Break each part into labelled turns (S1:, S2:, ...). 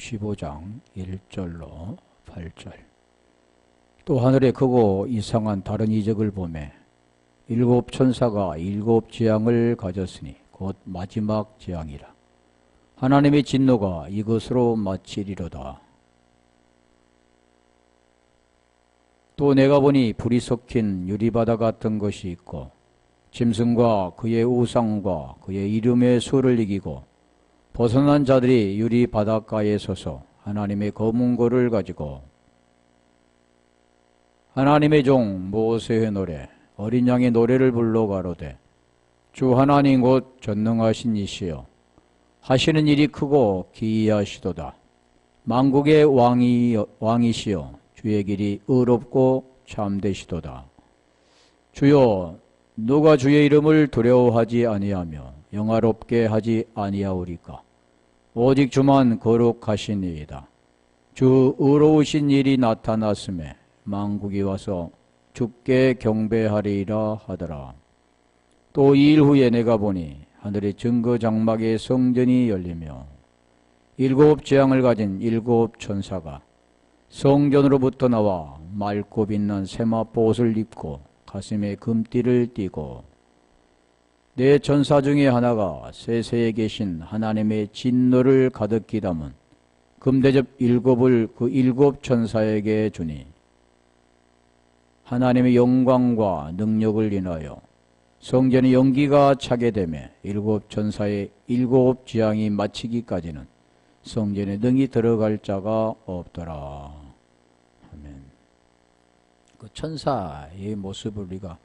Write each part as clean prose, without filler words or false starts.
S1: 65장 1절로 8절. 또 하늘에 크고 이상한 다른 이적을 보매 일곱 천사가 일곱 재앙을 가졌으니 곧 마지막 재앙이라. 하나님의 진노가 이것으로 마치리로다. 또 내가 보니 불이 섞인 유리바다 같은 것이 있고 짐승과 그의 우상과 그의 이름의 수를 이기고 벗어난 자들이 유리 바닷가에 서서 하나님의 검은 고를 가지고 하나님의 종 모세의 노래 어린 양의 노래를 불러 가로되 주 하나님 곧 전능하신 이시여 하시는 일이 크고 기이하시도다. 만국의 왕이시여 주의 길이 의롭고 참되시도다. 주여 누가 주의 이름을 두려워하지 아니하며 영화롭게 하지 아니하오리까. 오직 주만 거룩하시니이다. 주 의로우신 일이 나타났음에 만국이 와서 주께 경배하리라 하더라. 또 2일 후에 내가 보니 하늘의 증거 장막의 성전이 열리며 일곱 재앙을 가진 일곱 천사가 성전으로부터 나와 맑고 빛난 세마포 옷을 입고 가슴에 금띠를 띠고 네 천사 중에 하나가 세세에 계신 하나님의 진노를 가득히 담은 금대접 일곱을 그 일곱 천사에게 주니 하나님의 영광과 능력을 인하여 성전의 연기가 차게 되매 일곱 천사의 일곱 재앙이 마치기까지는 성전에 능히 들어갈 자가 없더라. 아멘. 그 천사의 모습을 우리가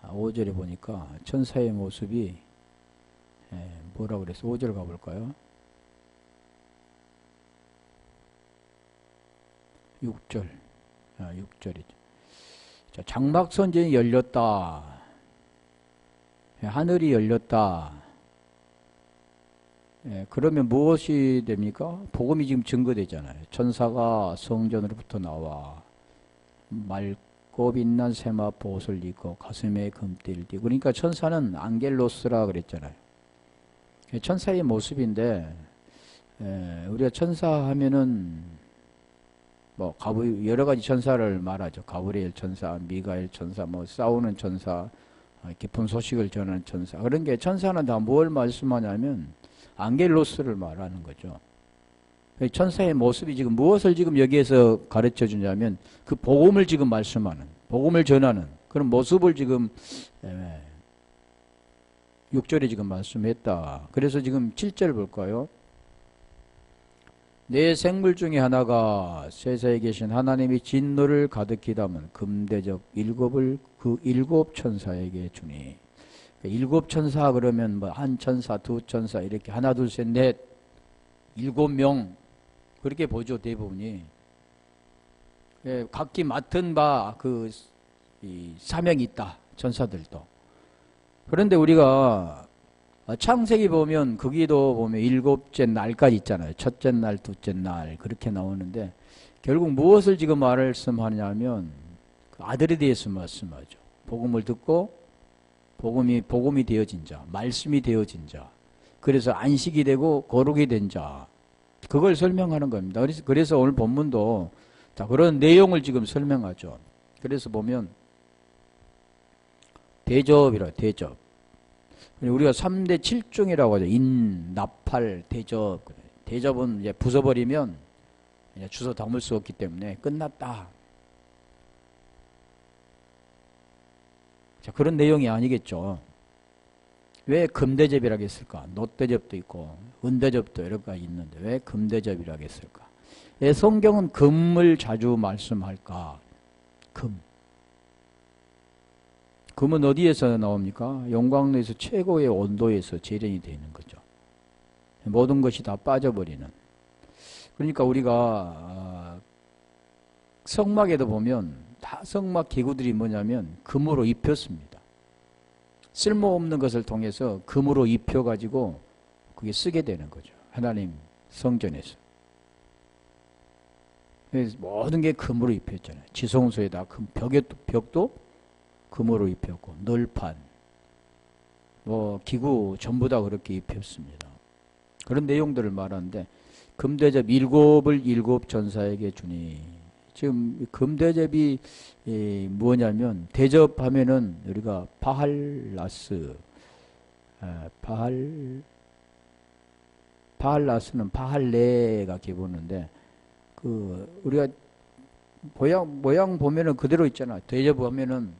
S1: 5절에 보니까 천사의 모습이 뭐라고 그랬어? 5절 가볼까요? 6절. 6절이죠. 자, 장막선전이 열렸다. 하늘이 열렸다. 그러면 무엇이 됩니까? 복음이 지금 증거되잖아요. 천사가 성전으로부터 나와 맑고 빛난 세마포 옷을 입고 가슴에 금띠를 띠고, 그러니까 천사는 안겔로스라 그랬잖아요. 천사의 모습인데 우리가 천사 하면은 뭐 여러 가지 천사를 말하죠. 가브리엘 천사, 미가엘 천사, 뭐 싸우는 천사, 깊은 소식을 전하는 천사. 그런 게 천사는 다 뭘 말씀하냐면 안겔로스를 말하는 거죠. 천사의 모습이 지금 무엇을 지금 여기에서 가르쳐 주냐면 그 복음을 지금 말씀하는, 복음을 전하는 그런 모습을 지금 6절에 지금 말씀했다. 그래서 지금 7절 볼까요? 네 생물 중에 하나가 세상에 계신 하나님의 진노를 가득히 담은 금대접 일곱을 그 일곱 천사에게 주니, 일곱 천사 그러면 뭐 한 천사, 두 천사 이렇게 하나, 둘, 셋, 넷, 7명 그렇게 보죠. 대부분이 각기 맡은 바 그 사명이 있다. 천사들도. 그런데 우리가 창세기 보면 거기도 보면 일곱째 날까지 있잖아요. 첫째 날, 둘째 날 그렇게 나오는데 결국 무엇을 지금 말씀하냐면 그 아들에 대해서 말씀하죠. 복음을 듣고 복음이 되어진 자, 말씀이 되어진 자, 그래서 안식이 되고 거룩이 된 자, 그걸 설명하는 겁니다. 그래서 오늘 본문도 자 그런 내용을 지금 설명하죠. 그래서 보면 대접이라 대접. 우리가 3대 7중이라고 하죠. 인, 나팔, 대접. 대접은 이제 부숴버리면 이제 주워 담을 수 없기 때문에 끝났다. 자, 그런 내용이 아니겠죠. 왜 금대접이라고 했을까? 놋대접도 있고 은대접도 여러 가지 있는데 왜 금대접이라고 했을까? 왜 성경은 금을 자주 말씀할까? 금은 어디에서 나옵니까? 용광로에서 최고의 온도에서 재련이 되는 거죠. 모든 것이 다 빠져버리는. 그러니까 우리가 성막에도 보면 다 성막 기구들이 뭐냐면 금으로 입혔습니다. 쓸모없는 것을 통해서 금으로 입혀가지고 그게 쓰게 되는 거죠. 하나님 성전에서. 모든 게 금으로 입혔잖아요. 지성소에다 금, 벽도 금으로 입혔고 널판 뭐 기구 전부 다 그렇게 입혔습니다. 그런 내용들을 말하는데 금대접 일곱을 일곱 전사에게 주니. 지금 금대접이 뭐냐면 대접하면은 우리가 바할라스, 바할라스는 바할레가 기본인데 그 우리가 모양 보면은 그대로 있잖아. 대접하면은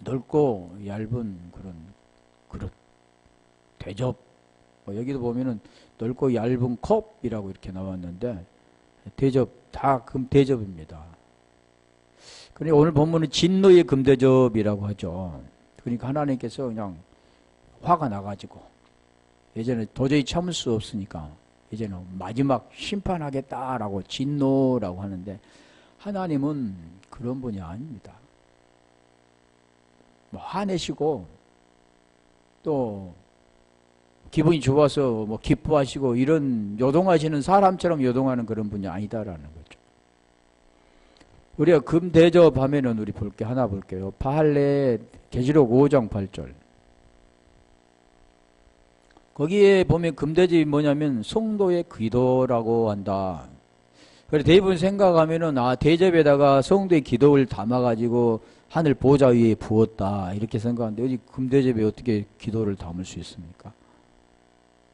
S1: 넓고 얇은 그런 그릇 대접. 여기도 보면은 넓고 얇은 컵이라고 이렇게 나왔는데 대접 다 금대접입니다. 그러니까 오늘 본문은 진노의 금대접이라고 하죠. 그러니까 하나님께서 그냥 화가 나가지고 예전에 도저히 참을 수 없으니까 이제는 마지막 심판하겠다라고 진노라고 하는데 하나님은 그런 분이 아닙니다. 뭐 화내시고 또 기분이 좋아서 뭐 기뻐하시고 이런 요동하시는 사람처럼 요동하는 그런 분이 아니다라는 거죠. 우리가 금대접하면은 우리 볼게 하나 볼게요. 바할레 계시록 5장 8절. 거기에 보면 금대접이 뭐냐면 성도의 기도라고 한다. 그래서 대부분 생각하면은 대접에다가 성도의 기도를 담아가지고 하늘 보좌 위에 부었다 이렇게 생각하는데 어디 금대접에 어떻게 기도를 담을 수 있습니까?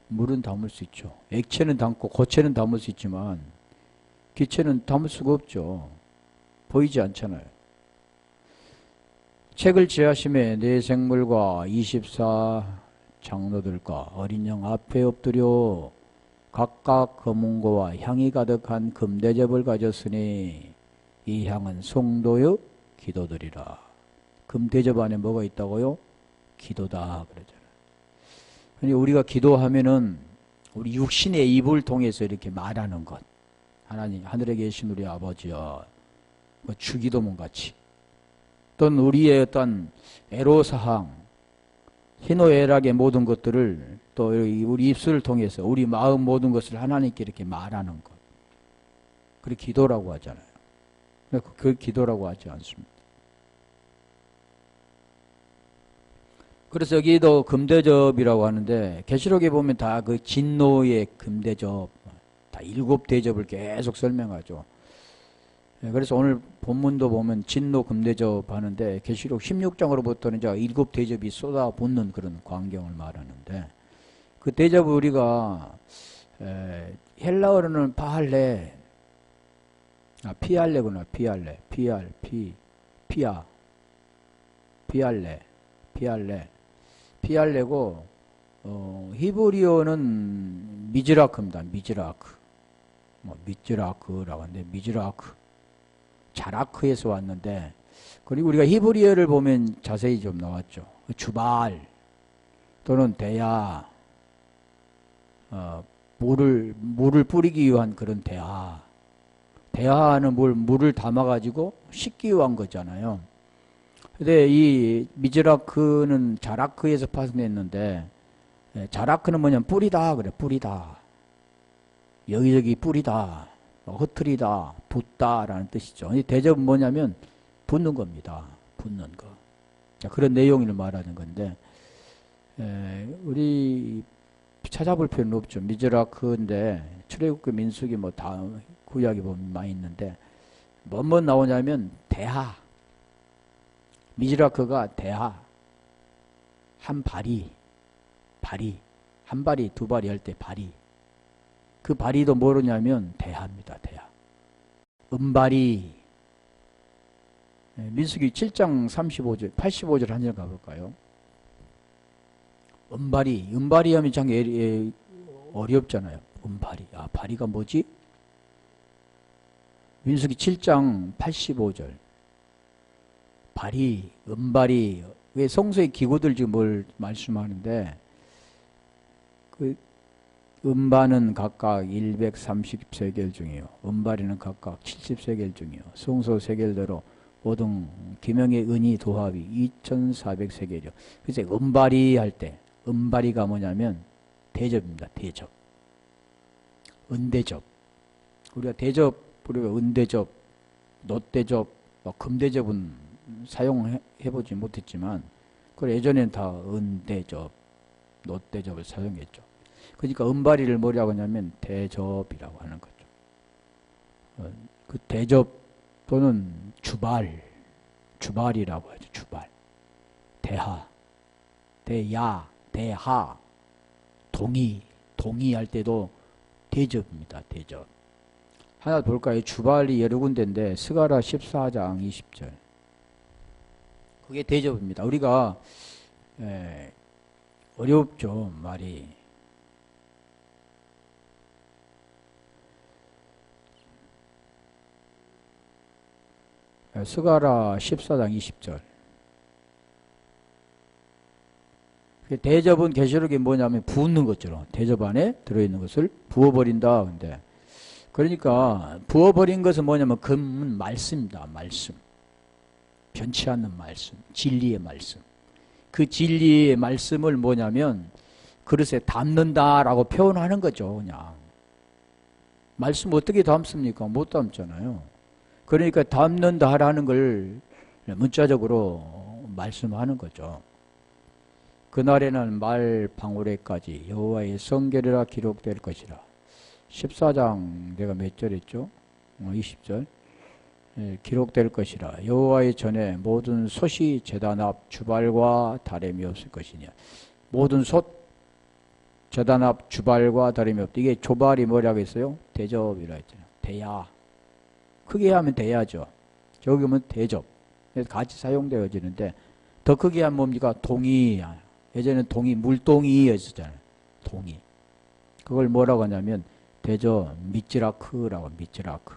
S1: 물은 담을 수 있죠. 액체는 담고 고체는 담을 수 있지만 기체는 담을 수가 없죠. 보이지 않잖아요. 책을 지하심에 내 생물과 24 장로들과 어린 양 앞에 엎드려 각각 검은고와 향이 가득한 금대접을 가졌으니 이 향은 성도의 기도들이라. 금대접 안에 뭐가 있다고요? 기도다 그러잖아요. 그러니까 우리가 기도하면은 우리 육신의 입을 통해서 이렇게 말하는 것. 하나님 하늘에 계신 우리 아버지여, 뭐 주기도문 같이 또는 우리의 어떤 애로사항 희노애락의 모든 것들을 또 우리 입술을 통해서 우리 마음 모든 것을 하나님께 이렇게 말하는 것. 그게 기도라고 하잖아요. 그 기도라고 하지 않습니다. 그래서 여기도 금대접이라고 하는데 계시록에 보면 다 그 진노의 금대접, 다 7대접을 계속 설명하죠. 그래서 오늘 본문도 보면 진노 금대접 하는데 계시록 16장으로부터는 이제 7대접이 쏟아붓는 그런 광경을 말하는데 그 대접을 우리가 헬라어로는 바할레, 피알레구나. 피알레, 피알레고 히브리어는 미즈라크입니다. 미즈라크라고 하는데 미즈라크 자라크에서 왔는데 그리고 우리가 히브리어를 보면 자세히 좀 나왔죠. 주발 또는 대야, 물을 뿌리기 위한 그런 대야는 물을 담아가지고 씻기 위한 거잖아요. 근데 이 미즈라크는 자라크에서 파생됐는데 자라크는 뭐냐면 뿌리다 그래. 뿌리다. 여기저기 뿌리다. 흩트리다. 붓다라는 뜻이죠. 대접은 뭐냐면 붓는 겁니다. 붓는 거. 자, 그런 내용을 말하는 건데 우리 찾아볼 필요는 없죠. 미즈라크인데 출애굽기 민수기 뭐 다 구약에 보면 많이 있는데 뭐뭐 나오냐면 대하. 미즈라크가 대하. 한 발이 한 발이 두 발이 할 때 발이 그 발이도 뭐냐면 대하입니다. 대하. 은발이. 민수기 7장 35절 85절 한 절 가볼까요? 은발이 하면 참 어렵잖아요. 은발이. 발이가 뭐지? 민수기 7장 85절 발이, 은발이. 왜 성서의 기구들 지금 뭘 말씀하는데 그 음반은 각각 130세겔 중이요. 은발이는 각각 70세겔 중이요. 성소 세겔대로 모든 기명의 은이 도합이 2400세겔이요. 그래서 은발이 할 때 은발이가 뭐냐면 대접입니다. 대접. 은대접. 우리가 은대접, 놋대접, 금대접은 사용해보지 못했지만, 예전에는 다 은대접, 놋대접을 사용했죠. 그러니까 은발이를 뭐라고 하냐면 대접이라고 하는 거죠. 그 대접 또는 주발이라고 하죠. 주발. 대하, 대야, 대하, 동의할 때도 대접입니다. 대접. 하나 볼까요? 주발이 여러 군데인데 스가랴 14장 20절. 그게 대접입니다. 우리가 어렵죠, 말이. 스가랴 14장 20절. 대접은 계시록이 뭐냐면 부는 것처럼 대접 안에 들어있는 것을 부어버린다. 근데 그러니까 부어버린 것은 뭐냐면 그 말씀입니다. 말씀. 변치 않는 말씀. 진리의 말씀. 그 진리의 말씀을 뭐냐면 그릇에 담는다라고 표현하는 거죠. 그냥. 말씀 어떻게 담습니까? 못 담잖아요. 그러니까 담는다라는 걸 문자적으로 말씀하는 거죠. 그날에는 말 방울에까지 여호와의 성결이라 기록될 것이라. 14장 내가 몇 절 했죠? 20절. 기록될 것이라. 여호와의 전에 모든 솥이 제단 앞 주발과 다름이 없을 것이냐. 모든 솥 제단 앞 주발과 다름이 없다. 이게 조발이 뭐라고 했어요? 대접이라 했잖아요. 대야. 크게 하면 대야죠. 저기 보면 대접. 같이 사용되어지는데 더 크게 하면 뭡니까? 동의. 예전에는 동의, 물동이였었잖아요. 동의. 그걸 뭐라고 하냐면 대접, 미츠라크라고. 미츠라크.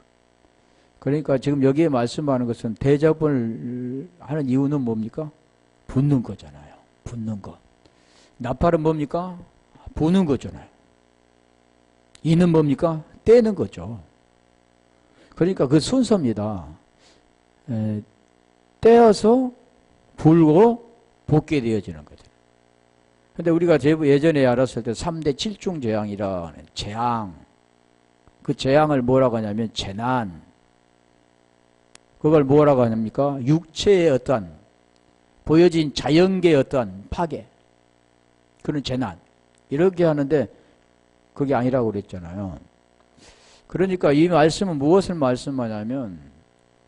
S1: 그러니까 지금 여기에 말씀하는 것은 대접을 하는 이유는 뭡니까? 붓는 거잖아요. 붓는 거. 나팔은 뭡니까? 부는 거잖아요. 이는 뭡니까? 떼는 거죠. 그러니까 그 순서입니다. 떼어서 불고 붓게 되어지는 거죠. 근데 우리가 예전에 알았을 때 3대 7중 재앙이라 하는 재앙. 그 재앙을 뭐라고 하냐면 재난. 그걸 뭐라고 하냐니까? 육체의 어떤 보여진 자연계의 어떤 파괴. 그런 재난. 이렇게 하는데 그게 아니라고 그랬잖아요. 그러니까 이 말씀은 무엇을 말씀하냐면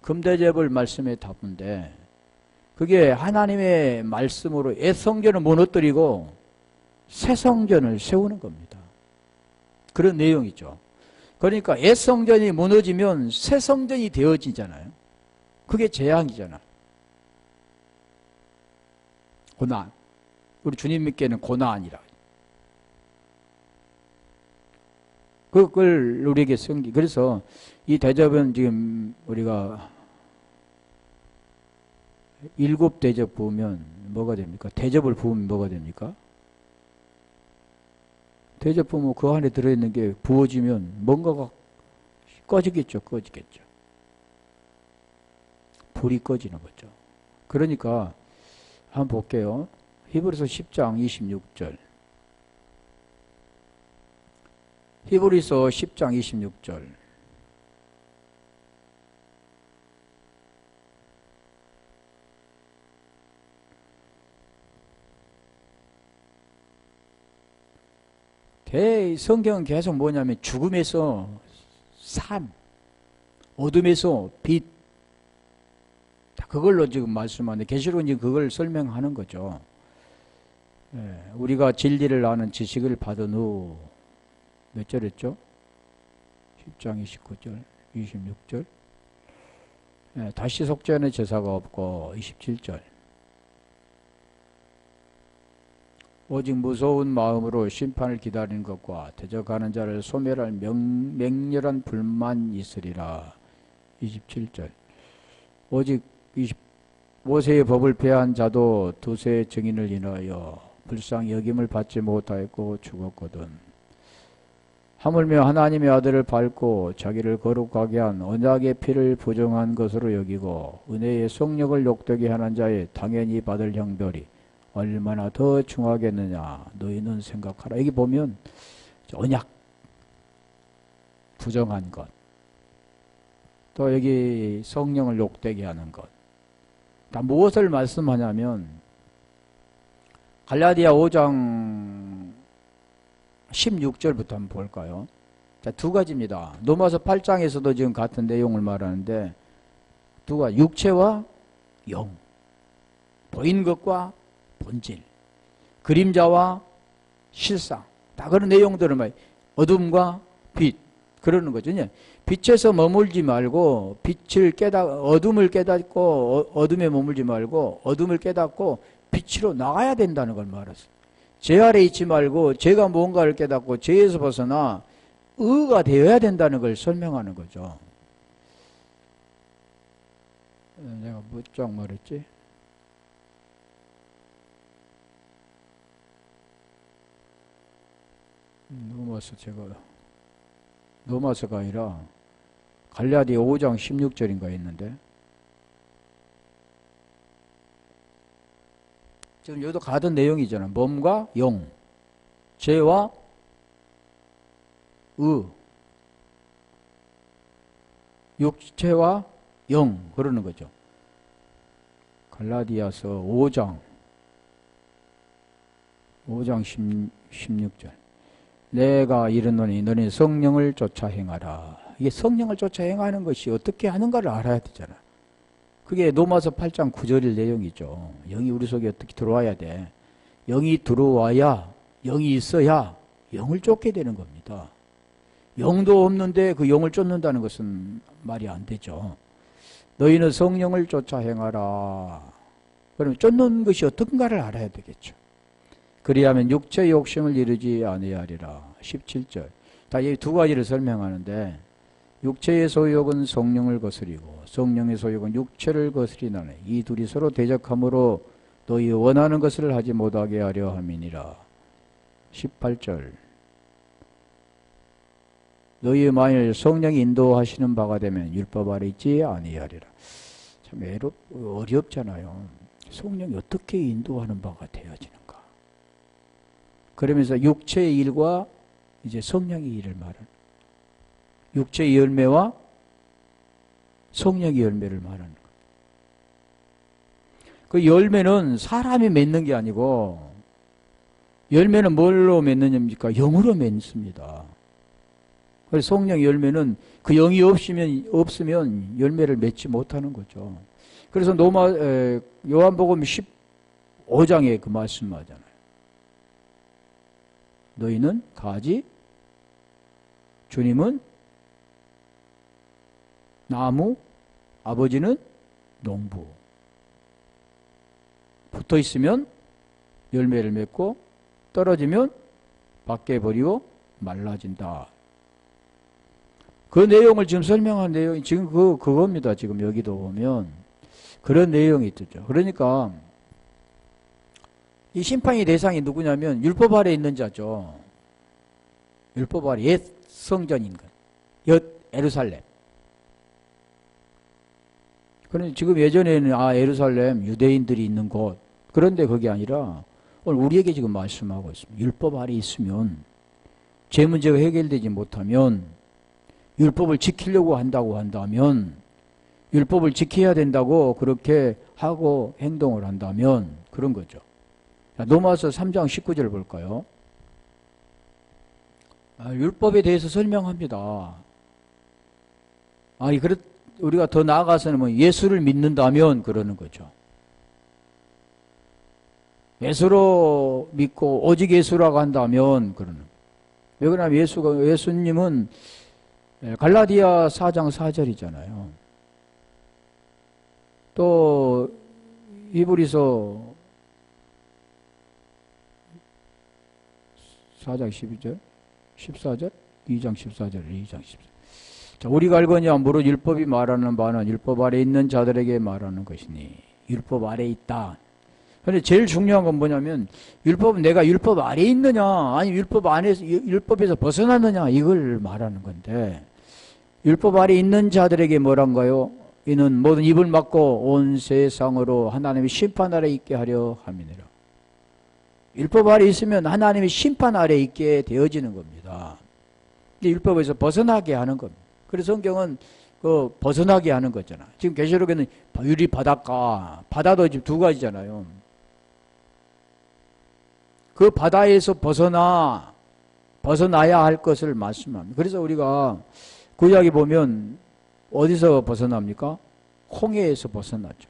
S1: 금대접을 말씀에 답인데 그게 하나님의 말씀으로 옛 성전을 무너뜨리고 새 성전을 세우는 겁니다. 그런 내용이죠. 그러니까 옛 성전이 무너지면 새 성전이 되어지잖아요. 그게 재앙이잖아요. 고난. 우리 주님 믿기에는 고난이라. 그걸 우리에게 성기. 그래서 이 대접은 지금 우리가 7 대접 부으면 뭐가 됩니까? 대접을 부으면 뭐가 됩니까? 대접 부으면 그 안에 들어있는 게 부어지면 뭔가가 꺼지겠죠. 꺼지겠죠. 불이 꺼지는 거죠. 그러니까 한번 볼게요. 히브리서 10장 26절. 히브리서 10장 26절. 성경은 계속 뭐냐면 죽음에서 삶, 어둠에서 빛, 그걸로 지금 말씀하는데 계시록은 지금 그걸 설명하는 거죠. 우리가 진리를 아는 지식을 받은 후 몇 절 했죠? 10장 29절, 26절. 다시 속죄하는 제사가 없고 27절. 오직 무서운 마음으로 심판을 기다리는 것과 대적하는 자를 소멸할 맹렬한 불만 있으리라. 27절. 오직 모세의 법을 폐한 자도 두세 증인을 인하여 불쌍히 여김을 받지 못하였고 죽었거든. 하물며 하나님의 아들을 밟고 자기를 거룩하게 한 언약의 피를 부정한 것으로 여기고 은혜의 성령을 욕되게 하는 자에 당연히 받을 형벌이 얼마나 더 중하겠느냐 너희는 생각하라. 여기 보면 언약 부정한 것, 또 여기 성령을 욕되게 하는 것, 다 무엇을 말씀하냐면 갈라디아 5장 16절부터 한번 볼까요? 자, 두 가지입니다. 로마서 8장에서도 지금 같은 내용을 말하는데 두 가지, 육체와 영, 보이는 것과 본질, 그림자와 실상, 다 그런 내용들을 말, 어둠과 빛, 그러는 거죠. 빛에서 머물지 말고 어둠을 깨닫고 어둠에 머물지 말고 어둠을 깨닫고 빛으로 나가야 된다는 걸 말했어요. 죄 아래 있지 말고 죄가 뭔가를 깨닫고 죄에서 벗어나 의가 되어야 된다는 걸 설명하는 거죠. 내가 뭐쫙 말했지? 로마서가 아니라 갈라디아 5장 16절인가 있는데 지금 여기도 같은 내용이잖아. 몸과 영, 죄와 의, 육체와 영, 그러는 거죠. 갈라디아서 5장 16절. 내가 이르노니 너는 성령을 쫓아 행하라. 이게 성령을 쫓아 행하는 것이 어떻게 하는가를 알아야 되잖아. 그게 로마서 8장 9절일 내용이죠. 영이 우리 속에 어떻게 들어와야 돼. 영이 들어와야, 영이 있어야 영을 쫓게 되는 겁니다. 영도 없는데 그 영을 쫓는다는 것은 말이 안 되죠. 너희는 성령을 쫓아 행하라. 그러면 쫓는 것이 어떤가를 알아야 되겠죠. 그리하면 육체의 욕심을 이루지 아니하리라. 17절. 다 이 두 가지를 설명하는데 육체의 소욕은 성령을 거스리고 성령의 소욕은 육체를 거스리나니 이 둘이 서로 대적함으로 너희 원하는 것을 하지 못하게 하려 함이니라. 18절. 너희 만일 성령이 인도하시는 바가 되면 율법 아래 있지 아니하리라. 참 어렵잖아요. 성령이 어떻게 인도하는 바가 되어지는가. 그러면서 육체의 일과 이제 성령의 일을 말하는, 육체의 열매와 성령의 열매를 말하는 거예요. 그 열매는 사람이 맺는 게 아니고 열매는 뭘로 맺느냐입니까? 영으로 맺습니다. 그래서 성령 열매는 그 영이 없으면 열매를 맺지 못하는 거죠. 그래서 요한복음 15장에 그 말씀하잖아요. 너희는 가지, 주님은 나무, 아버지는 농부. 붙어 있으면 열매를 맺고 떨어지면 밖에 버리고 말라진다. 그 내용을 지금 설명한 내용이 지금 그겁니다. 지금 여기도 보면 그런 내용이 있죠. 그러니까 이 심판의 대상이 누구냐면 율법 아래 있는 자죠. 율법 아래 옛 성전인 것, 옛 예루살렘. 그런데 지금 예전에는 예루살렘 유대인들이 있는 곳, 그런데 그게 아니라 오늘 우리에게 지금 말씀하고 있습니다. 율법 아래 있으면 죄 문제가 해결되지 못하면 율법을 지키려고 한다면 율법을 지켜야 된다고 그렇게 하고 행동을 한다면 그런 거죠. 로마서 3장 19절 볼까요? 율법에 대해서 설명합니다. 우리가 더 나아가서는 뭐 예수를 믿는다면 그러는 거죠. 예수로 믿고 오직 예수라고 한다면 그러는 거예요. 왜 그러냐면 예수님은 갈라디아 4장 4절이잖아요. 또 히브리서 4장 12절, 14절, 2장 14절, 2장 14절. 자, 우리가 알거니와 무릇 율법이 말하는 바는 율법 아래 있는 자들에게 말하는 것이니 율법 아래 있다. 그런데 제일 중요한 건 뭐냐면 율법은 내가 율법 아래 있느냐 아니 율법에서 벗어났느냐 이걸 말하는 건데 율법 아래 있는 자들에게 뭐란가요? 이는 모든 입을 막고 온 세상으로 하나님의 심판 아래 있게 하려 함이니라. 율법 아래 있으면 하나님의 심판 아래 있게 되어지는 겁니다. 율법에서 벗어나게 하는 겁니다. 그래서 성경은 그 벗어나게 하는 거잖아. 지금 계시록에는 유리 바닷가, 바다도 지금 두 가지잖아요. 그 바다에서 벗어나 벗어나야 할 것을 말씀합니다. 그래서 우리가 구약에 보면 어디서 벗어납니까? 홍해에서 벗어나죠.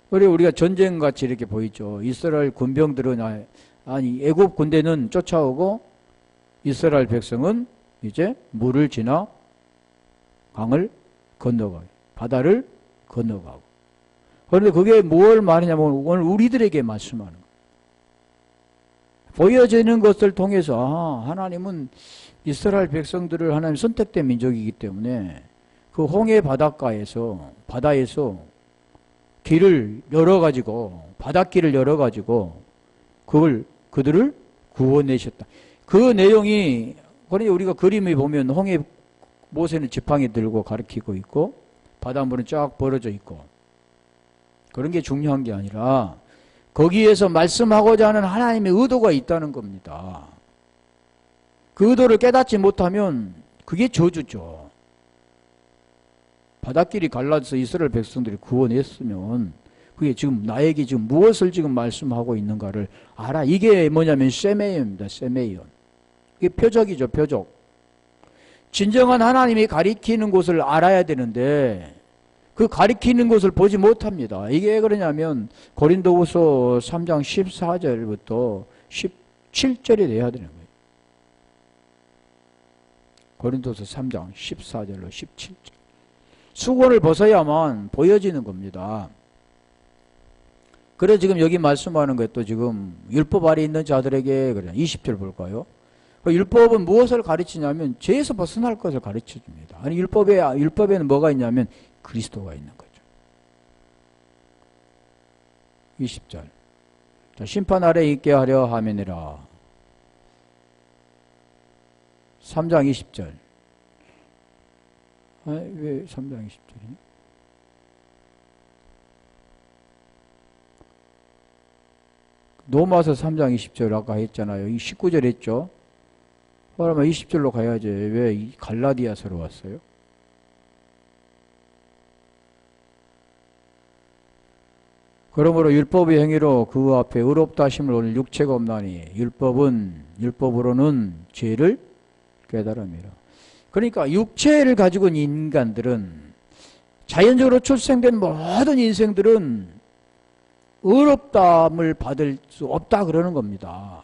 S1: 그리고 우리가 전쟁같이 이렇게 보이죠. 이스라엘 군병들은 아니 애굽 군대는 쫓아오고 이스라엘 백성은 이제 물을 지나 강을 건너가요. 바다를 건너가고. 그런데 그게 뭘 말하냐면 오늘 우리들에게 말씀하는 거예요. 보여지는 것을 통해서 하나님은 이스라엘 백성들을 하나님 선택된 민족이기 때문에 그 홍해 바다에서 길을 열어가지고 바닷길을 열어가지고 그들을 구원내셨다. 그 내용이 그러니까 우리가 그림을 보면 홍해 모세는 지팡이 들고 가리키고 있고 바닷물은 쫙 벌어져 있고 그런 게 중요한 게 아니라 거기에서 말씀하고자 하는 하나님의 의도가 있다는 겁니다. 그 의도를 깨닫지 못하면 그게 저주죠. 바닷길이 갈라져서 이스라엘 백성들이 구원했으면 그게 지금 나에게 지금 무엇을 지금 말씀하고 있는가를 알아. 이게 뭐냐면 세메이온입니다. 세메이온. 이게 표적이죠. 표적. 진정한 하나님이 가리키는 곳을 알아야 되는데 그 가리키는 것을 보지 못합니다. 이게 왜 그러냐면 고린도후서 3장 14절부터 17절이 돼야 되는 거예요. 고린도서 3장 14절로 17절. 수건을 벗어야만 보여지는 겁니다. 그래 지금 여기 말씀하는 것도 지금 율법 아래 있는 자들에게 그래 20절 볼까요? 율법은 무엇을 가르치냐면 죄에서 벗어날 것을 가르쳐 줍니다. 아니 율법에는 뭐가 있냐면 그리스도가 있는 거죠. 20절. 자, 심판 아래 있게 하려 함이니라. 3장 20절. 왜 3장 20절이냐? 로마서 3장 20절 아까 했잖아요. 19절 했죠. 그러면 20절로 가야지. 왜 갈라디아서로 왔어요? 그러므로 율법의 행위로 그 앞에 의롭다 하심을 얻을 육체가 없나니 율법으로는 죄를 깨달음이라. 그러니까 육체를 가지고 있는 인간들은 자연적으로 출생된 모든 인생들은 의롭다함을 받을 수 없다 그러는 겁니다.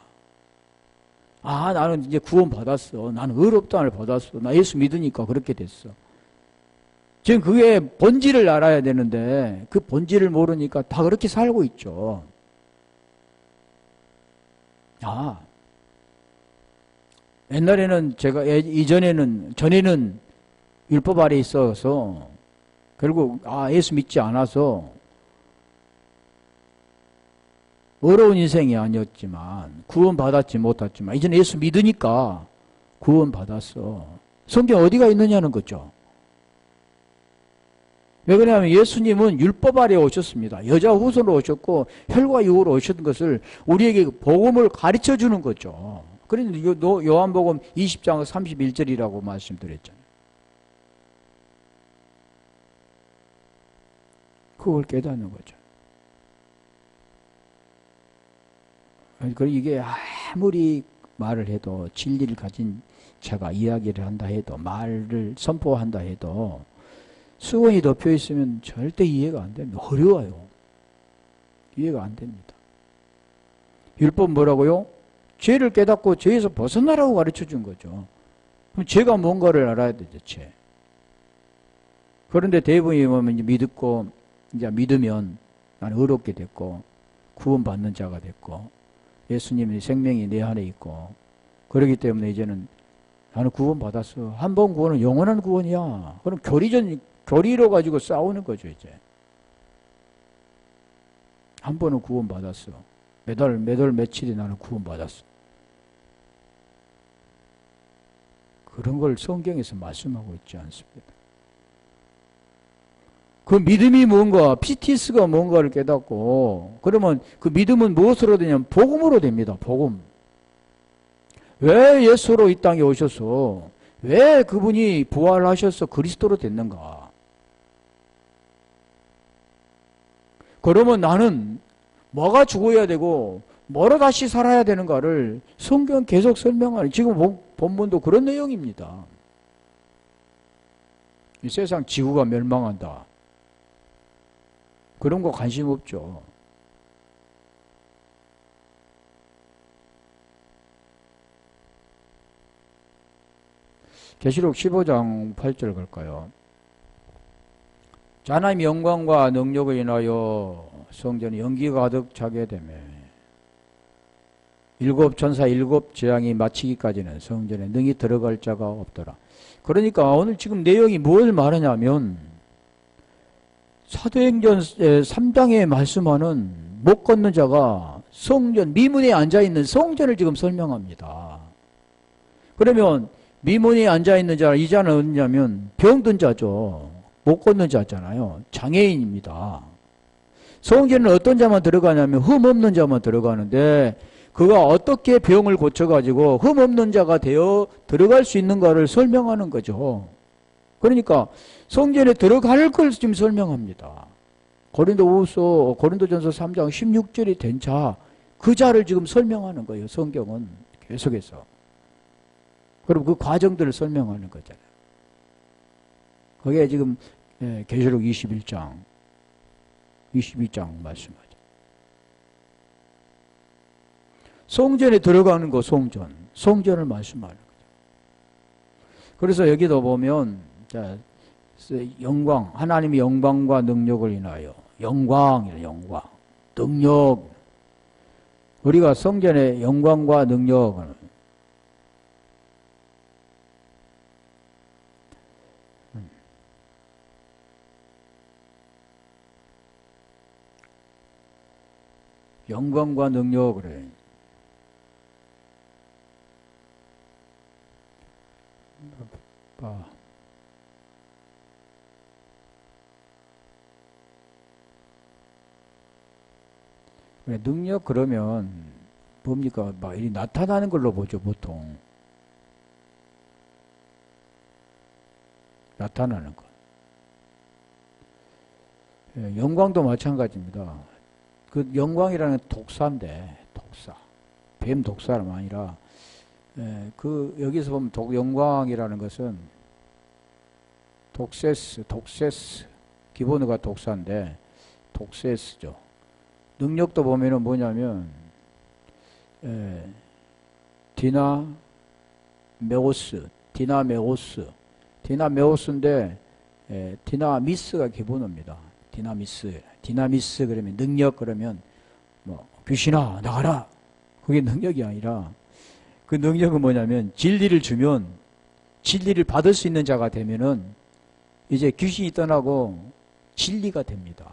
S1: 아, 나는 이제 구원 받았어. 나는 의롭다함을 받았어. 나 예수 믿으니까 그렇게 됐어. 지금 그게 본질을 알아야 되는데 그 본질을 모르니까 다 그렇게 살고 있죠. 옛날에는 전에는 율법 아래 있어서 결국 예수 믿지 않아서 어려운 인생이 아니었지만 구원받았지 못했지만 이제는 예수 믿으니까 구원받았어. 성경 어디가 있느냐는 거죠. 왜 그러냐면 예수님은 율법 아래 오셨습니다. 여자 후손으로 오셨고 혈과 육으로 오셨던 것을 우리에게 복음을 가르쳐 주는 거죠. 그런데 요한복음 20장 31절이라고 말씀드렸잖아요. 그걸 깨닫는 거죠. 이게 아무리 말을 해도 진리를 가진 자가 이야기를 한다 해도 말을 선포한다 해도 수건이 덮여 있으면 절대 이해가 안 됩니다. 어려워요. 이해가 안 됩니다. 율법 뭐라고요? 죄를 깨닫고 죄에서 벗어나라고 가르쳐 준 거죠. 그럼 죄가 뭔가를 알아야 되죠, 죄. 그런데 대부분이 보면 이제 믿으면 나는 의롭게 됐고, 구원받는 자가 됐고, 예수님의 생명이 내 안에 있고, 그렇기 때문에 이제는 나는 구원받았어. 한 번 구원은 영원한 구원이야. 그럼 교리로 가지고 싸우는 거죠, 이제. 한 번은 구원받았어. 매달 며칠이 나는 구원받았어. 그런 걸 성경에서 말씀하고 있지 않습니다. 그 믿음이 뭔가, 피티스가 뭔가를 깨닫고, 그러면 그 믿음은 무엇으로 되냐면 복음으로 됩니다. 복음. 왜 예수로 이 땅에 오셔서, 왜 그분이 부활하셔서 그리스도로 됐는가? 그러면 나는 뭐가 죽어야 되고 뭐로 다시 살아야 되는가를 성경 계속 설명하는, 지금 본문도 그런 내용입니다. 이 세상 지구가 멸망한다. 그런 거 관심 없죠. 계시록 15장 8절 갈까요? 하나님의 영광과 능력을 인하여 성전에 연기가 가득 차게 되며 일곱 천사 일곱 재앙이 마치기까지는 성전에 능히 들어갈 자가 없더라. 그러니까 오늘 지금 내용이 뭘 말하냐면 사도행전 3장에 말씀하는 못 걷는 자가 성전, 미문에 앉아있는 성전을 지금 설명합니다. 그러면 미문에 앉아있는 자, 이 자는 어디냐면 병든 자죠. 못 걷는 자잖아요. 장애인입니다. 성전은 어떤 자만 들어가냐면 흠 없는 자만 들어가는데 그가 어떻게 병을 고쳐가지고 흠 없는 자가 되어 들어갈 수 있는가를 설명하는 거죠. 그러니까 성전에 들어갈 걸 지금 설명합니다. 고린도전서 3장 16절이 된 자, 그 자를 지금 설명하는 거예요. 성경은 계속해서. 그럼 그 과정들을 설명하는 거잖아요. 그게 지금 계시록 22장 말씀하죠. 성전에 들어가는 거, 성전을 말씀하는 거죠. 그래서 여기도 보면 영광, 하나님의 영광과 능력을 인하여 영광, 능력. 우리가 성전의 영광과 능력을 영광과 능력을 능력 그러면 뭡니까? 막 이 나타나는 걸로 보죠, 보통. 나타나는 것. 영광도 마찬가지입니다. 그 영광이라는 독사인데, 독사. 뱀 독사가 아니라, 여기서 보면 영광이라는 것은 독세스. 기본어가 독사인데, 독세스죠. 능력도 보면은 뭐냐면, 디나메오스인데, 디나미스가 기본어입니다. 디나미스 그러면 능력, 그러면 뭐 귀신아 나가라, 그게 능력이 아니라 그 능력은 뭐냐면 진리를 주면, 진리를 받을 수 있는 자가 되면은 이제 귀신이 떠나고 진리가 됩니다.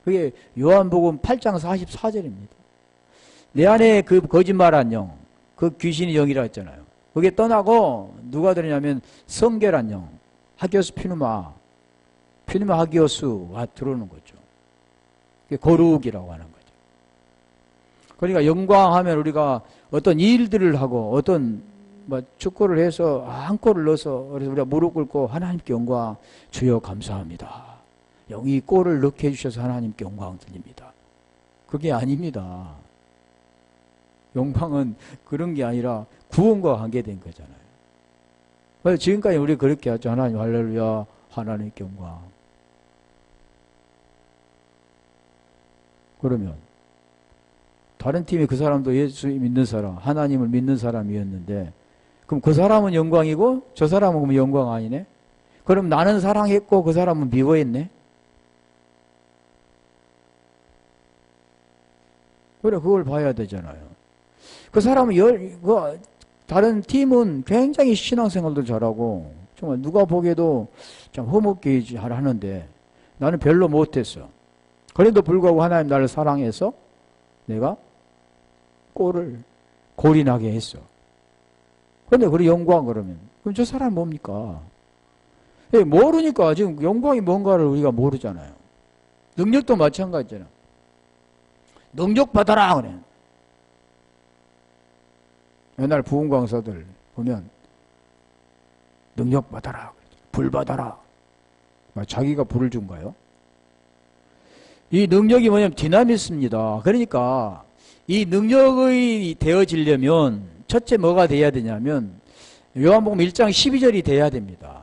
S1: 그게 요한복음 8장 44절입니다. 내 안에 그 거짓말한 영, 그 귀신의 영이라 했잖아요. 그게 떠나고 누가 들으냐면 성결한 영, 하기오스 피누마 하기오스가 들어오는 거죠. 그게 거룩이라고 하는 거죠. 그러니까 영광하면 우리가 어떤 일들을 하고 어떤 축구를 해서 한 골을 넣어서 그래서 우리가 무릎 꿇고 하나님께 영광, 주여 감사합니다. 이 골을 넣게 해주셔서 하나님께 영광 드립니다. 그게 아닙니다. 영광은 그런 게 아니라 구원과 관계된 거잖아요. 그래서 지금까지 우리 그렇게 하죠. 하나님 할렐루야, 하나님께 영광. 그러면 다른 팀에 그 사람도 예수 믿는 사람, 하나님을 믿는 사람이었는데 그럼 그 사람은 영광이고 저 사람은 그럼 영광 아니네? 그럼 나는 사랑했고 그 사람은 미워했네? 그래, 그걸 봐야 되잖아요. 그 사람은 다른 팀은 굉장히 신앙생활도 잘하고 정말 누가 보기에도 참 허물게 하는데 나는 별로 못했어. 그래도 불구하고 하나님 나를 사랑해서 내가 골을 골인하게 했어. 그런데 그래 영광 그러면 그럼 저 사람 뭡니까? 모르니까 지금 영광이 뭔가를 우리가 모르잖아요. 능력도 마찬가지잖아. 능력 받아라 그래. 옛날 부흥 강사들 보면 능력 받아라, 불 받아라. 자기가 불을 준가요? 이 능력이 뭐냐면 디나미스입니다. 그러니까 이 능력이 되어지려면 첫째 뭐가 돼야 되냐면 요한복음 1장 12절이 돼야 됩니다.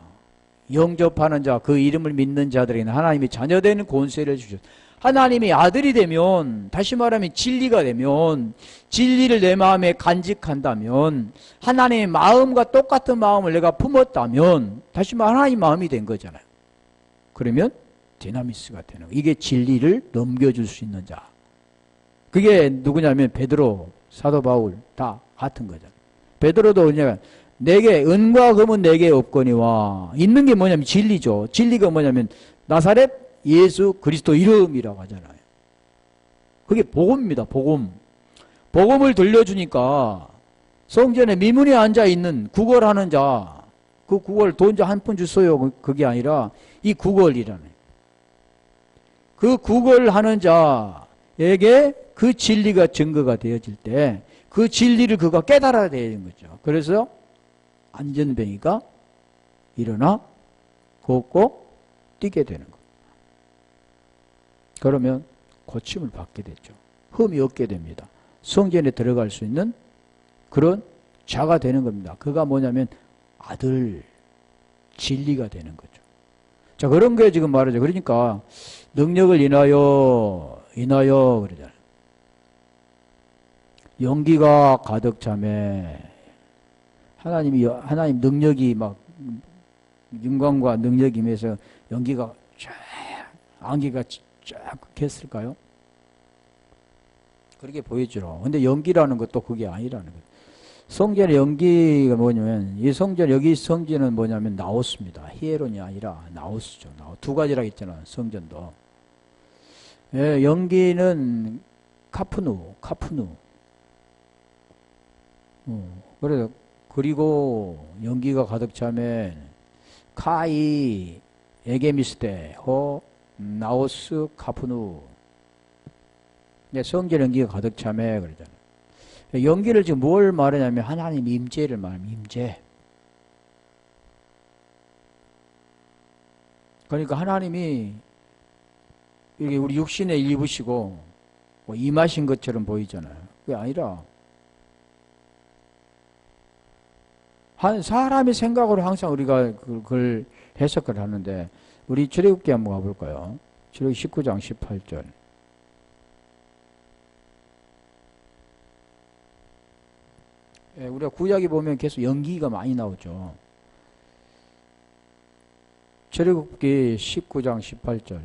S1: 영접하는 자, 그 이름을 믿는 자들에게는 하나님이 자녀되는 권세를 주셨다. 하나님이 아들이 되면, 다시 말하면 진리가 되면, 진리를 내 마음에 간직한다면, 하나님의 마음과 똑같은 마음을 내가 품었다면, 다시 말하면 하나님 마음이 된 거잖아요. 그러면 디나미스가 되는 거예요. 이게 진리를 넘겨줄 수 있는 자. 그게 누구냐면 베드로, 사도 바울 다 같은 거잖아요. 베드로도 뭐냐면 내게 은과 금은 내게 없거니와, 있는 게 뭐냐면 진리죠. 진리가 뭐냐면 나사렛 예수 그리스도 이름이라고 하잖아요. 그게 복음입니다. 복음. 복음을 들려주니까 성전에 미문에 앉아있는 구걸하는 자, 그 구걸 돈 한 푼 주세요, 그게 아니라 이 구걸이라는, 그 구걸하는 자에게 그 진리가 증거가 되어질 때 그 진리를 그가 깨달아야 되는 거죠. 그래서 안전뱅이가 일어나 걷고 뛰게 되는 거예요. 그러면 고침을 받게 되죠. 흠이 없게 됩니다. 성전에 들어갈 수 있는 그런 자가 되는 겁니다. 그가 뭐냐면 아들, 진리가 되는 거죠. 자, 그런 게 지금 말하죠. 그러니까 능력을 인하여 그러잖아요. 용기가 가득 차매, 하나님 능력이 막 영광과 능력이 임해서 연기가 쫙, 안개가 쫙 했을까요? 그렇게 보이죠. 근데 연기라는 것도 그게 아니라는 거예요. 성전의 연기가 뭐냐면, 이 성전, 여기 성전은 뭐냐면 나오스입니다. 히에론이 아니라 나오스죠. 두 가지라 했잖아요. 성전도. 예, 연기는 카푸누. 그래서, 그리고 연기가 가득 차면, 카이, 에게미스테, 나오스, 카푸누. 성전 연기가 가득 차매, 그러잖아요. 연기를 지금 뭘 말하냐면, 하나님 임재를 말합니다. 임재. 그러니까 하나님이, 이게 우리 육신의 일부시고, 뭐 임하신 것처럼 보이잖아요. 그게 아니라, 한 사람의 생각으로 항상 우리가 그걸 해석을 하는데, 우리 출애굽기 한번 가볼까요? 출애굽기 19장 18절. 예, 우리가 구약에 보면 계속 연기가 많이 나오죠. 출애굽기 19장 18절.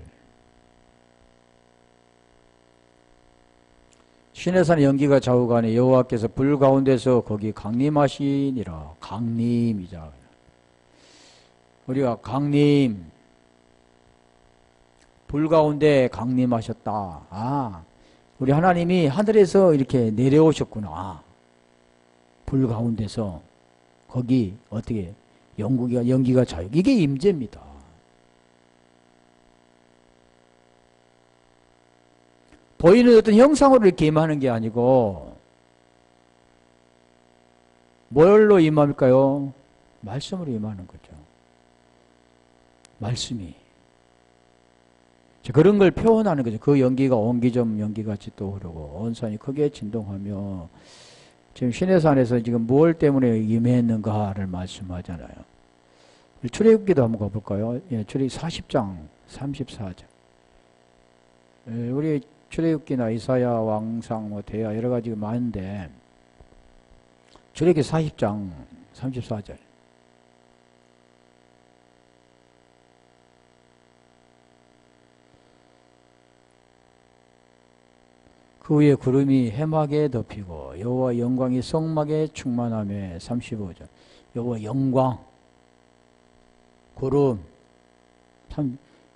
S1: 시내산의 연기가 좌우가니 여호와께서 불 가운데서 거기 강림하시니라. 강림이자. 우리가 강림, 불 가운데 강림하셨다. 아, 우리 하나님이 하늘에서 이렇게 내려오셨구나. 불 가운데서 거기 어떻게 연기가 자유. 이게 임재입니다. 보이는 어떤 형상으로 이렇게 임하는 게 아니고, 뭘로 임합니까요? 말씀으로 임하는 거죠. 말씀이. 그런 걸 표현하는 거죠. 그 연기가 옹기점 연기같이 또 흐르고, 온 산이 크게 진동하며, 지금 시내산에서 지금 무엇 때문에 임했는가를 말씀하잖아요. 출애굽기도 한번 가볼까요? 예, 출애굽기 40장 34절. 예, 우리 출애굽기나 이사야, 왕상, 뭐 대야 여러 가지가 많은데, 출애굽기 40장 34절. 그 위에 구름이 해막에 덮이고 여호와 영광이 성막에 충만하며 35절. 여호와 영광, 구름.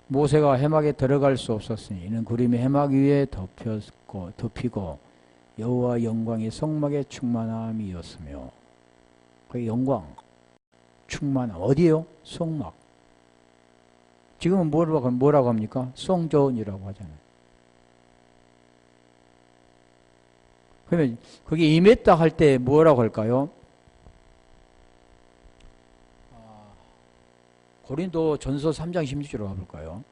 S1: 모세가 해막에 들어갈 수 없었으니 이는 구름이 해막 위에 덮이고 여호와 영광이 성막에 충만함이었으며. 그 영광, 충만함 어디에요? 성막. 지금은 뭐라고 합니까? 성전이라고 하잖아요. 그러면 거기 임했다 할 때 뭐라고 할까요? 고린도 전서 3장 16절로 가볼까요?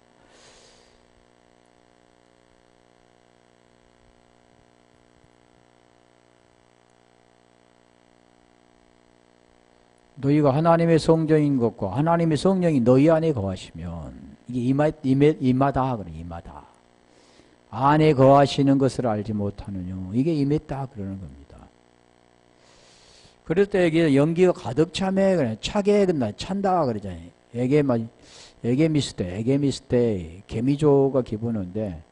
S1: 너희가 하나님의 성전인 것과 하나님의 성령이 너희 안에 거하시면 이게 임하다 그래. 임하다. 안에 거하시는 것을 알지 못하느냐. 이게 임했다 그러는 겁니다. 그럴 때 이게 연기가 가득 차매 그래. 차게 끝나 찬다 그러잖아요. 에게미스테 개미조가 기본인데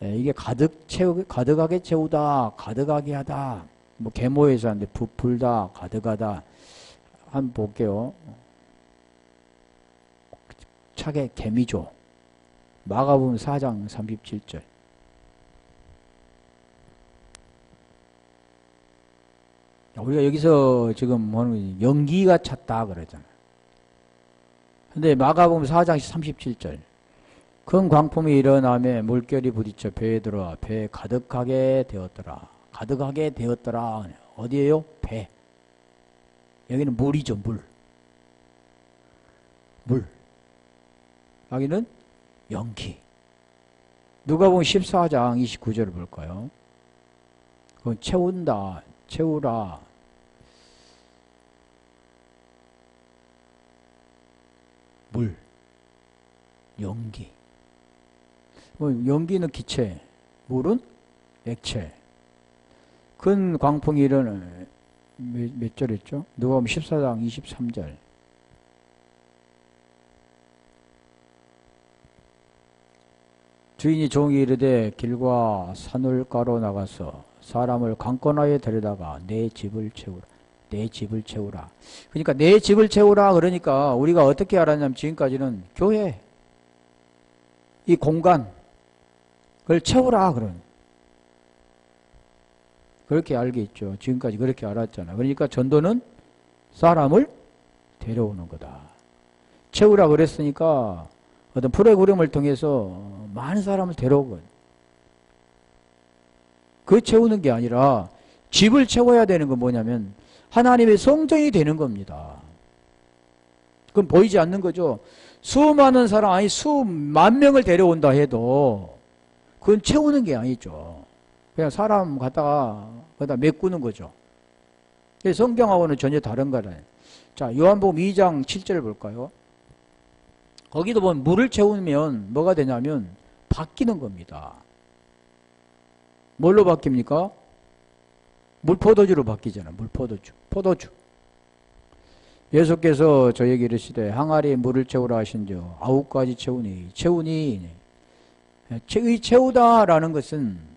S1: 이게 가득하게 채우다, 가득하게 하다. 뭐 계모에서 하는데 부풀다, 가득하다. 한번 볼게요. 차게 개미조. 마가복음 4장 37절. 우리가 여기서 지금 연기가 찼다 그러잖아요. 근데 마가복음 4장 37절. 큰 광풍이 일어나며 물결이 부딪혀 배에 들어와 배에 가득하게 되었더라. 가득하게 되었더라. 어디에요? 배. 여기는 물이죠. 물. 여기는 연기. 누가복음 14장 29절을 볼까요? 그건 채운다. 채우라. 물. 연기. 연기는 기체, 물은 액체. 큰 광풍이 일어나 몇 절이었죠? 누가복음 14장 23절. 주인이 종이 이르되 길과 산울가로 나가서 사람을 강권하에 데려다가 내 집을 채우라. 내 집을 채우라. 그러니까 내 집을 채우라 그러니까 우리가 어떻게 알았냐면 지금까지는 교회 이 공간 그걸 채우라 그런 그렇게 알겠죠. 지금까지 그렇게 알았잖아. 그러니까 전도는 사람을 데려오는 거다. 채우라 그랬으니까 어떤 프로그램을 통해서 많은 사람을 데려오건 그 채우는 게 아니라 집을 채워야 되는 건 뭐냐면 하나님의 성전이 되는 겁니다. 그건 보이지 않는 거죠. 수많은 사람 아니 수만 명을 데려온다 해도 그건 채우는 게 아니죠. 그냥 사람 갖다가 거기다 메꾸는 거죠. 성경하고는 전혀 다른 거라요. 자, 요한복음 2장 7절을 볼까요? 거기도 보면 물을 채우면 뭐가 되냐면 바뀌는 겁니다. 뭘로 바뀝니까? 물포도주로 바뀌잖아요. 물포도주. 포도주. 예수께서 저에게 이르시되 항아리에 물을 채우라 하신즉 9가지 채우니 이 채우다라는 것은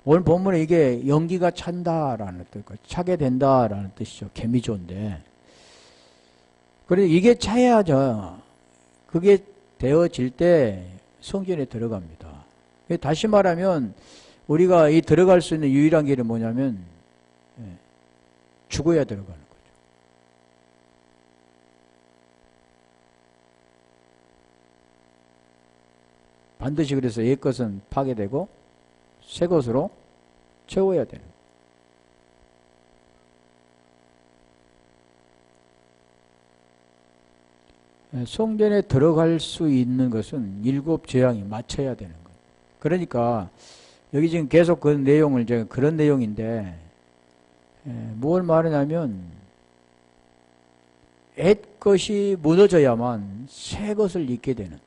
S1: 오늘 본문에 이게 연기가 찬다라는 뜻, 차게 된다라는 뜻이죠. 개미조인데. 그래서 이게 차야죠. 그게 되어질 때 성전에 들어갑니다. 다시 말하면 우리가 이 들어갈 수 있는 유일한 길은 뭐냐면 죽어야 들어가는 거죠. 반드시 그래서 옛 것은 파괴되고 새 것으로 채워야 되는 거예요. 성전에 들어갈 수 있는 것은 7 재앙이 맞춰야 되는 거예요. 그러니까 여기 지금 계속 그 내용을 제가 그런 내용인데 뭘 말하냐면 옛 것이 무너져야만 새 것을 잊게 되는.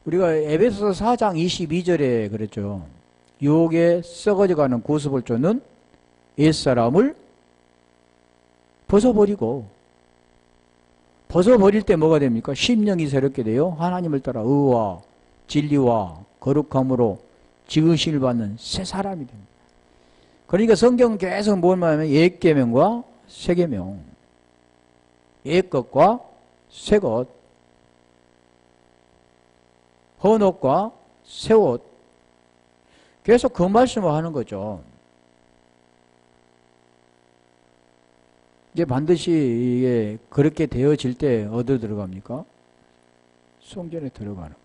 S1: 우리가 에베소서 4장 22절에 그랬죠. 유혹에 썩어져가는 구습을 쫓는 옛사람을 벗어버리고 벗어버릴 때 뭐가 됩니까? 심령이 새롭게 돼요. 하나님을 따라 의와 진리와 거룩함으로 지으심을 받는 새 사람이 됩니다. 그러니까 성경은 계속 뭘 말하면 옛 계명과 새 계명, 옛 것과 새 것, 헌 옷과 새 옷, 계속 그 말씀을 하는 거죠. 이게 반드시 이게 그렇게 되어질 때 어디로 들어갑니까? 성전에 들어가는 거예요.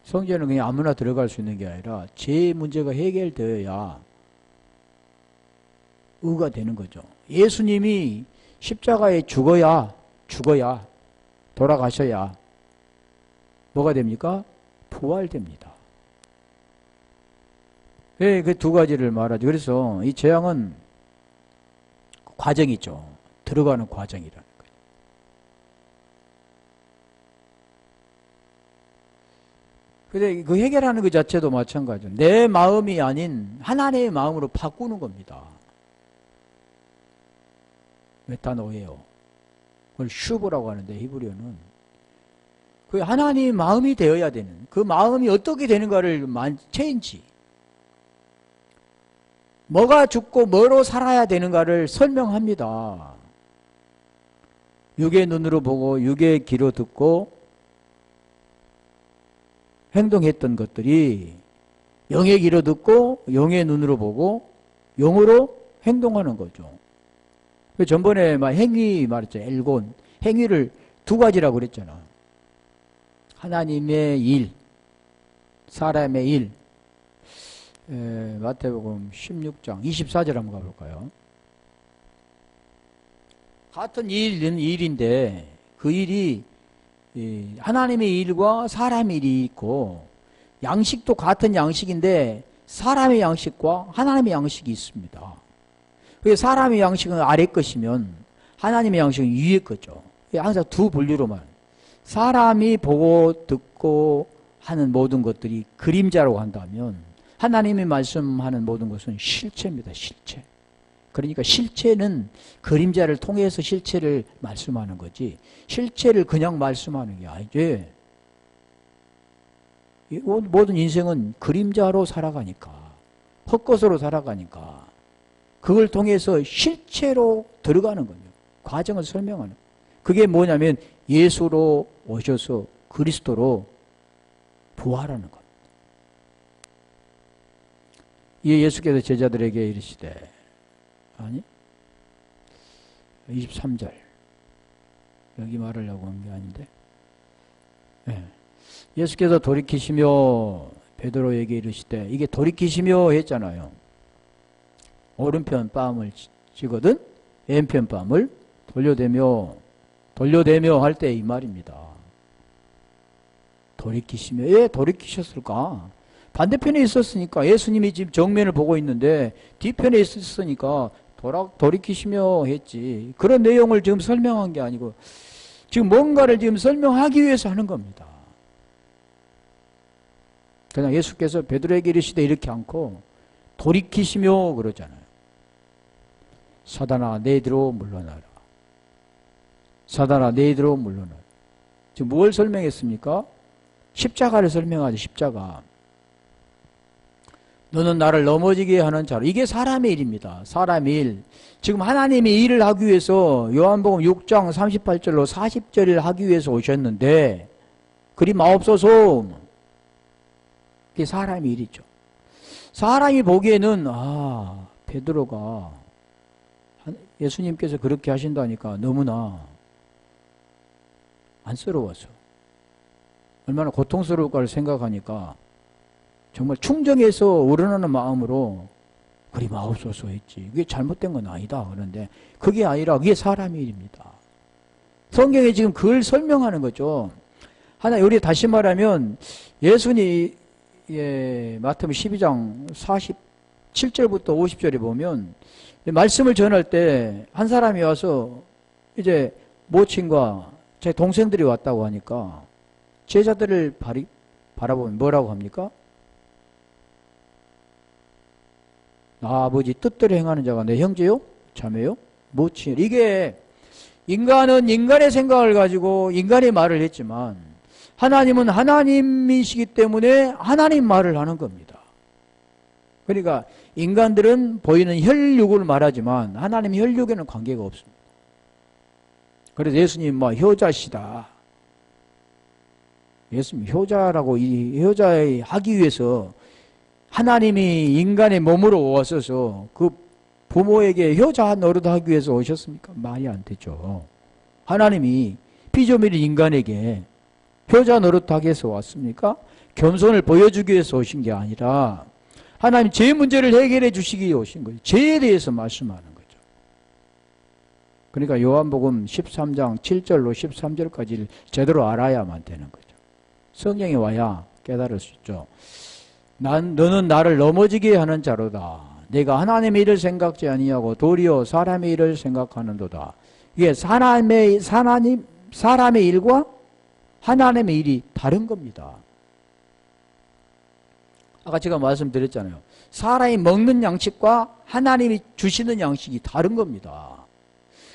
S1: 성전은 그냥 아무나 들어갈 수 있는 게 아니라 제 문제가 해결되어야 의가 되는 거죠. 예수님이 십자가에 죽어야 돌아가셔야 뭐가 됩니까? 부활됩니다. 그 두 가지를 말하죠. 그래서 이 재앙은 과정이죠. 들어가는 과정이라는 거예요. 근데 그 해결하는 것 자체도 마찬가지죠. 내 마음이 아닌 하나님의 마음으로 바꾸는 겁니다. 메타노예요. 그걸 슈브라고 하는데 히브리어는 그 하나님의 마음이 되어야 되는, 그 마음이 어떻게 되는가를 체인지, 뭐가 죽고 뭐로 살아야 되는가를 설명합니다. 육의 눈으로 보고 육의 귀로 듣고 행동했던 것들이 영의 귀로 듣고 영의 눈으로 보고 영으로 행동하는 거죠. 전번에 행위 말했죠. 엘곤. 행위를 두 가지라고 그랬잖아. 하나님의 일, 사람의 일. 마태복음 16장 24절 한번 가볼까요? 같은 일은 일인데 그 일이 하나님의 일과 사람의 일이 있고, 양식도 같은 양식인데 사람의 양식과 하나님의 양식이 있습니다. 사람의 양식은 아래 것이면 하나님의 양식은 위에 거죠. 항상 두 분류로만. 사람이 보고 듣고 하는 모든 것들이 그림자라고 한다면 하나님이 말씀하는 모든 것은 실체입니다. 실체. 그러니까 실체는 그림자를 통해서 실체를 말씀하는 거지, 실체를 그냥 말씀하는 게 아니지. 모든 인생은 그림자로 살아가니까, 헛것으로 살아가니까 그걸 통해서 실체로 들어가는 거예요. 과정을 설명하는. 그게 뭐냐면 예수로 오셔서 그리스도로 부활하는 것. 이에 예수께서 제자들에게 이르시되, 아니 23절 여기 말하려고 한 게 아닌데, 네. 예수께서 돌이키시며 베드로에게 이르시되, 이게 돌이키시며 했잖아요. 오른편 뺨을 쥐거든 왼편 뺨을 돌려대며 할 때 이 말입니다. 돌이키시며. 왜 돌이키셨을까? 반대편에 있었으니까, 예수님이 지금 정면을 보고 있는데 뒤편에 있었으니까 돌이키시며 했지. 그런 내용을 지금 설명한 게 아니고 지금 뭔가를 지금 설명하기 위해서 하는 겁니다. 그냥 예수께서 베드로에게 이르시되 이렇게 않고 돌이키시며 그러잖아요. 사단아 너희로 물러나라. 사단아 너희로 물러나라. 지금 뭘 설명했습니까? 십자가를 설명하죠. 십자가. 너는 나를 넘어지게 하는 자로. 이게 사람의 일입니다. 사람의 일. 지금 하나님의 일을 하기 위해서 요한복음 6장 38절로 40절을 하기 위해서 오셨는데 그리 마옵소서. 그게 사람의 일이죠. 사람이 보기에는 베드로가 예수님께서 그렇게 하신다니까 너무나 안쓰러워서, 얼마나 고통스러울까를 생각하니까 정말 충정해서 우러나는 마음으로 그리 마옵소서 했지. 그게 잘못된 건 아니다. 그런데 그게 아니라 그게 사람의 일입니다. 성경에 지금 그걸 설명하는 거죠. 우리 다시 말하면 예수님 마태복음 12장 47절부터 50절에 보면 말씀을 전할 때 한 사람이 와서 이제 모친과 제 동생들이 왔다고 하니까 제자들을 바라보면 뭐라고 합니까? 아버지 뜻대로 행하는 자가 내 형제요? 자매요? 모친. 이게 인간은 인간의 생각을 가지고 인간의 말을 했지만 하나님은 하나님이시기 때문에 하나님 말을 하는 겁니다. 그러니까 인간들은 보이는 혈육을 말하지만 하나님 혈육에는 관계가 없습니다. 그래서 예수님 효자시다. 예수님 효자라고, 이 효자에 하기 위해서 하나님이 인간의 몸으로 오셔서 그 부모에게 효자 노릇하기 위해서 오셨습니까? 말이 안 되죠. 하나님이 피조물인 인간에게 효자 노릇하기 위해서 왔습니까? 겸손을 보여주기 위해서 오신 게 아니라 하나님 죄 문제를 해결해 주시기 위해 오신 거예요. 죄에 대해서 말씀하는 거죠. 그러니까 요한복음 13장 7절로 13절까지를 제대로 알아야만 되는 거죠. 성경에 와야 깨달을 수 있죠. 너는 나를 넘어지게 하는 자로다. 내가 하나님의 일을 생각지 아니하고 도리어 사람의 일을 생각하는도다. 이게 사람의 일과 하나님의 일이 다른 겁니다. 아까 제가 말씀드렸잖아요. 사람이 먹는 양식과 하나님이 주시는 양식이 다른 겁니다.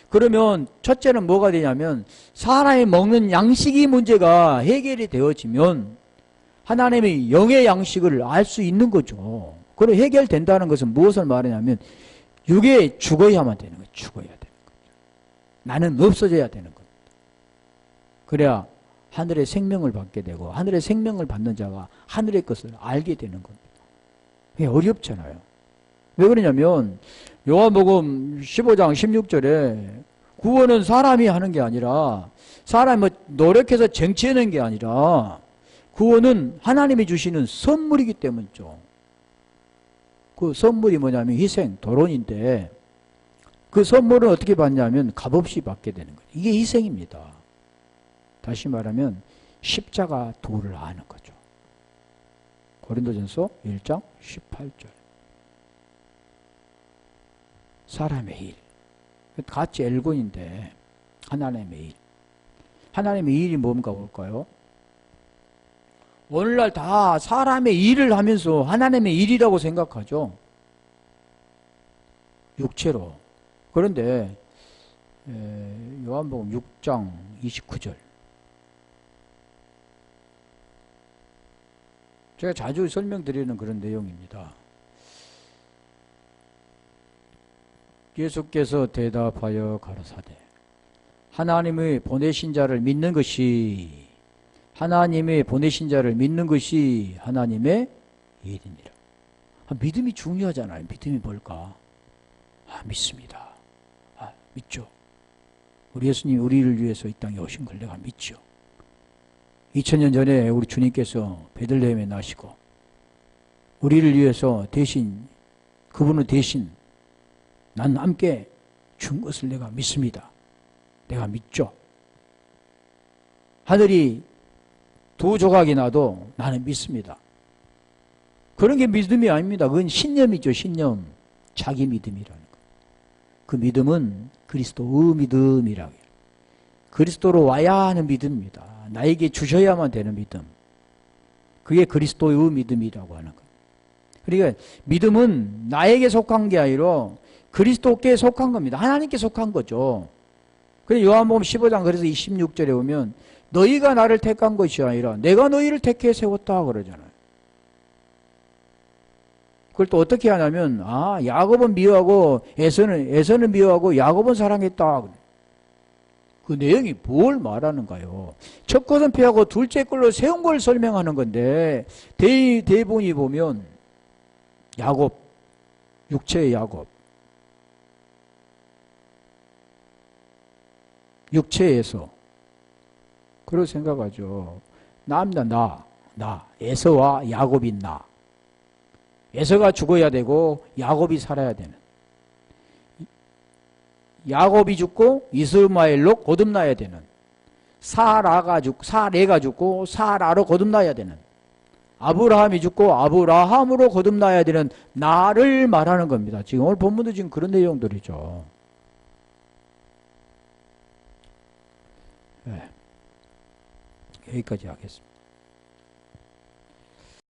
S1: 그러면 첫째는 뭐가 되냐면 사람이 먹는 양식이 문제가 해결이 되어지면 하나님의 영의 양식을 알 수 있는 거죠. 그럼 해결된다는 것은 무엇을 말하냐면 육에 죽어야만 되는 거예요. 죽어야 되는 거예요. 나는 없어져야 되는 겁니다. 그래야 하늘의 생명을 받게 되고 하늘의 생명을 받는 자가 하늘의 것을 알게 되는 겁니다. 이게 어렵잖아요. 왜 그러냐면 요한복음 15장 16절에 구원은 사람이 하는 게 아니라 사람이 뭐 노력해서 쟁취하는 게 아니라 구원은 하나님이 주시는 선물이기 때문이죠. 그 선물이 뭐냐면 희생, 도론인데 그 선물은 어떻게 받냐면 값없이 받게 되는 거예요. 이게 희생입니다. 다시 말하면 십자가 도를 아는 거죠. 고린도전서 1장 18절. 사람의 일. 같이 엘곤인데 하나님의 일. 하나님의 일이 뭔가 볼까요? 오늘날 다 사람의 일을 하면서 하나님의 일이라고 생각하죠. 육체로. 그런데 요한복음 6장 29절. 제가 자주 설명드리는 그런 내용입니다. 예수께서 대답하여 가라사대 하나님의 보내신 자를 믿는 것이 하나님의 보내신 자를 믿는 것이 하나님의 일이니라. 믿음이 중요하잖아요. 믿음이 뭘까? 믿습니다. 믿죠. 우리 예수님이 우리를 위해서 이 땅에 오신 걸 내가 믿죠. 2000년 전에 우리 주님께서 베들레헴에 나시고 우리를 위해서 대신 그분은 대신 난 함께 준 것을 내가 믿습니다. 내가 믿죠. 하늘이 두 조각이 나도 나는 믿습니다. 그런 게 믿음이 아닙니다. 그건 신념이죠. 신념. 자기 믿음이라는 거. 그 믿음은 그리스도의 믿음이라고 해요. 그리스도로 와야 하는 믿음입니다. 나에게 주셔야만 되는 믿음. 그게 그리스도의 믿음이라고 하는 거예요. 그러니까 믿음은 나에게 속한 게 아니라 그리스도께 속한 겁니다. 하나님께 속한 거죠. 그래서 요한복음 15장 그래서 26절에 보면 너희가 나를 택한 것이 아니라 내가 너희를 택해 세웠다 그러잖아요. 그걸 또 어떻게 하냐면 야곱은 미워하고 에서는 미워하고 야곱은 사랑했다. 그 내용이 뭘 말하는가요? 첫 것은 피하고 둘째 걸로 세운 걸 설명하는 건데 대본이 보면 야곱, 육체의 야곱, 육체에서 그렇게 생각하죠. 나입니다. 나. 에서와 야곱인 나. 에서가 죽어야 되고 야곱이 살아야 되는. 야곱이 죽고 이스마엘로 거듭나야 되는. 사레가 죽고 사라로 거듭나야 되는. 아브라함이 죽고 아브라함으로 거듭나야 되는 나를 말하는 겁니다. 지금 오늘 본문도 지금 그런 내용들이죠. 네. 여기까지 하겠습니다.